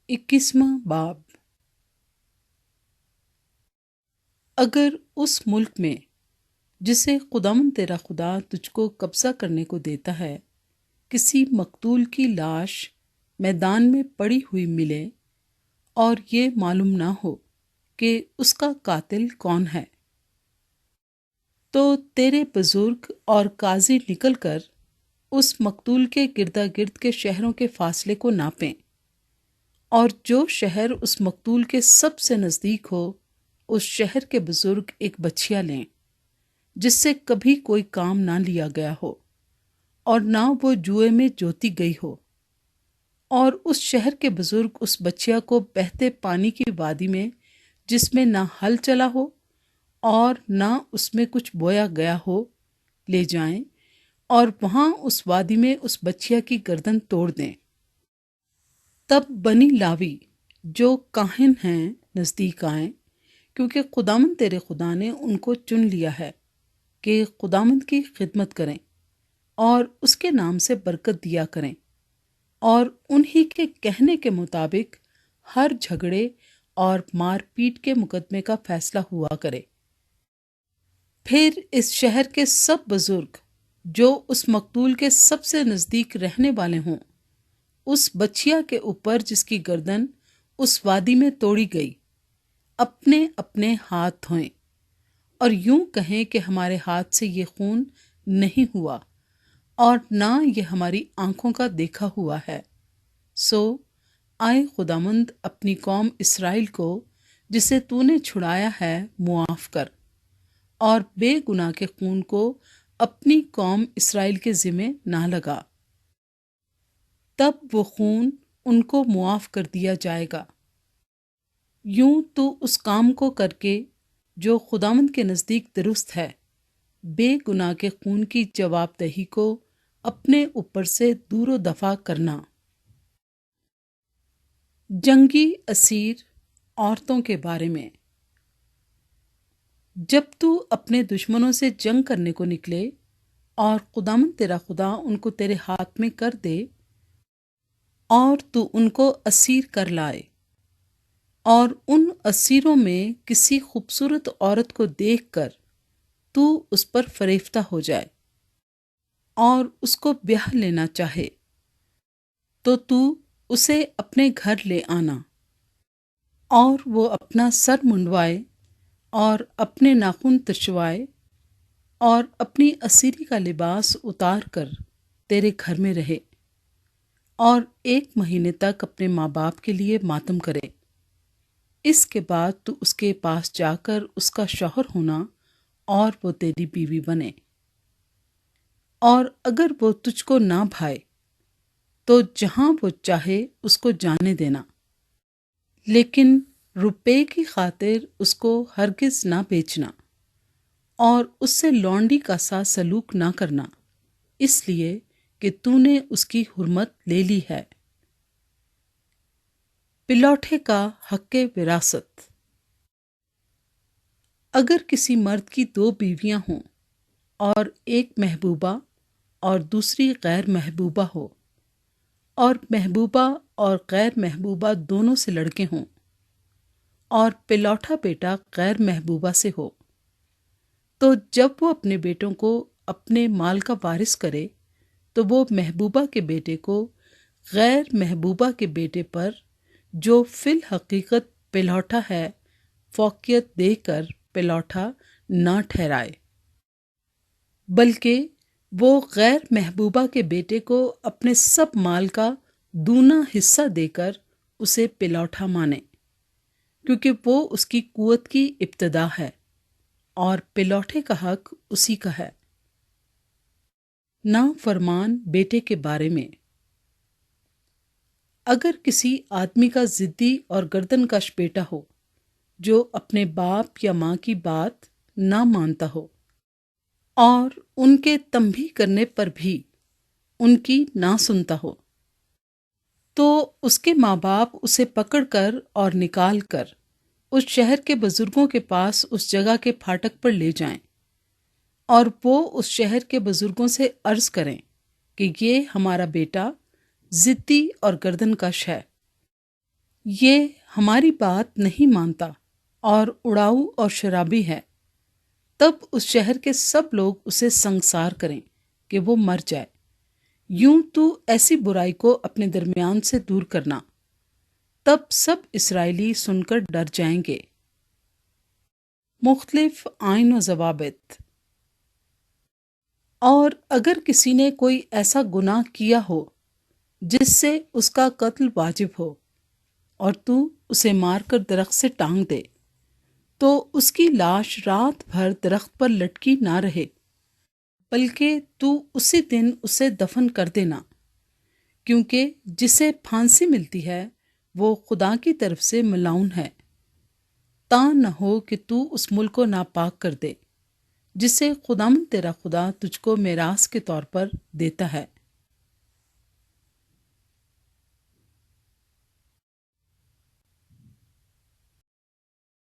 21واں باب۔ اگر اس ملک میں جسے خداوند تیرا خدا تجھ کو قبضہ کرنے کو دیتا ہے کسی مقتول کی لاش میدان میں پڑی ہوئی ملے اور یہ معلوم نہ ہو کہ اس کا قاتل کون ہے، تو تیرے بزرگ اور قاضی نکل کر اس مقتول کے گردا گرد کے شہروں کے فاصلے کو ناپیں، اور جو شہر اس مقتول کے سب سے نزدیک ہو اس شہر کے بزرگ ایک بچھیا لیں جس سے کبھی کوئی کام نہ لیا گیا ہو اور نہ وہ جوئے میں جوتی گئی ہو، اور اس شہر کے بزرگ اس بچیا کو بہتے پانی کی وادی میں جس میں نہ ہل چلا ہو اور نہ اس میں کچھ بویا گیا ہو لے جائیں اور وہاں اس وادی میں اس بچیا کی گردن توڑ دیں۔ تب بنی لاوی جو کاہن ہیں نزدیک آئیں، کیونکہ خداوند تیرے خدا نے ان کو چن لیا ہے کہ خداوند کی خدمت کریں اور اس کے نام سے برکت دیا کریں، اور انہی کے کہنے کے مطابق ہر جھگڑے اور مار پیٹ کے مقدمے کا فیصلہ ہوا کرے۔ پھر اس شہر کے سب بزرگ جو اس مقتول کے سب سے نزدیک رہنے والے ہوں اس بچیا کے اوپر جس کی گردن اس وادی میں توڑی گئی اپنے اپنے ہاتھ دھوئیں اور یوں کہیں کہ ہمارے ہاتھ سے یہ خون نہیں ہوا اور نہ یہ ہماری آنکھوں کا دیکھا ہوا ہے۔ سو آئے خداوند اپنی قوم اسرائیل کو جسے تو نے چھڑایا ہے معاف کر، اور بے گناہ کے خون کو اپنی قوم اسرائیل کے ذمے نہ لگا، تب وہ خون ان کو معاف کر دیا جائے گا۔ یوں تو اس کام کو کر کے جو خداوند کے نزدیک درست ہے بے گناہ کے خون کی جواب دہی کو اپنے اوپر سے دور و دفع کرنا۔ جنگی اسیر عورتوں کے بارے میں۔ جب تو اپنے دشمنوں سے جنگ کرنے کو نکلے اور خداوند تیرا خدا ان کو تیرے ہاتھ میں کر دے اور تو ان کو اسیر کر لائے، اور ان اسیروں میں کسی خوبصورت عورت کو دیکھ کر تو اس پر فریفتہ ہو جائے اور اس کو بیاہ لینا چاہے، تو اسے اپنے گھر لے آنا، اور وہ اپنا سر منڈوائے اور اپنے ناخن ترشوائے اور اپنی اسیری کا لباس اتار کر تیرے گھر میں رہے، اور 1 مہینے تک اپنے ماں باپ کے لیے ماتم کرے۔ اس کے بعد تو اس کے پاس جا کر اس کا شوہر ہونا اور وہ تیری بیوی بنے، اور اگر وہ تجھ کو نہ بھائے تو جہاں وہ چاہے اس کو جانے دینا، لیکن روپے کی خاطر اس کو ہرگز نہ بیچنا اور اس سے لونڈی کا سا سلوک نہ کرنا، اس لیے کہ تو نے اس کی حرمت لے لی ہے۔ پلوٹے کا حق وراثت۔ اگر کسی مرد کی 2 بیویاں ہوں اور ایک محبوبہ اور دوسری غیر محبوبہ ہو، اور محبوبہ اور غیر محبوبہ دونوں سے لڑکے ہوں، اور پلوٹا بیٹا غیر محبوبہ سے ہو، تو جب وہ اپنے بیٹوں کو اپنے مال کا وارث کرے تو وہ محبوبہ کے بیٹے کو غیر محبوبہ کے بیٹے پر جو فی الحقیقت پلوٹا ہے فوقیت دے کر پلوٹا نہ ٹھہرائے، بلکہ وہ غیر محبوبہ کے بیٹے کو اپنے سب مال کا دونا حصہ دے کر اسے پلوٹا مانے، کیونکہ وہ اس کی قوت کی ابتدا ہے اور پلوٹے کا حق اسی کا ہے۔ نافرمان بیٹے کے بارے میں۔ اگر کسی آدمی کا ضدی اور گردن کش بیٹا ہو جو اپنے باپ یا ماں کی بات نہ مانتا ہو اور ان کے تنبیہ کرنے پر بھی ان کی نہ سنتا ہو، تو اس کے ماں باپ اسے پکڑ کر اور نکال کر اس شہر کے بزرگوں کے پاس اس جگہ کے پھاٹک پر لے جائیں، اور وہ اس شہر کے بزرگوں سے عرض کریں کہ یہ ہمارا بیٹا ضدی اور گردن کش ہے، یہ ہماری بات نہیں مانتا اور اڑاؤ اور شرابی ہے، تب اس شہر کے سب لوگ اسے سنگسار کریں کہ وہ مر جائے۔ یوں تو ایسی برائی کو اپنے درمیان سے دور کرنا، تب سب اسرائیلی سن کر ڈر جائیں گے۔ مختلف آئین و ضوابط۔ اور اگر کسی نے کوئی ایسا گناہ کیا ہو جس سے اس کا قتل واجب ہو، اور تو اسے مار کر درخت سے ٹانگ دے، تو اس کی لاش رات بھر درخت پر لٹکی نہ رہے، بلکہ تو اسی دن اسے دفن کر دینا، کیونکہ جسے پھانسی ملتی ہے وہ خدا کی طرف سے ملعون ہے، تا نہ ہو کہ تو اس ملک کو ناپاک کر دے جسے خداوند تیرا خدا تجھ کو میراث کے طور پر دیتا ہے۔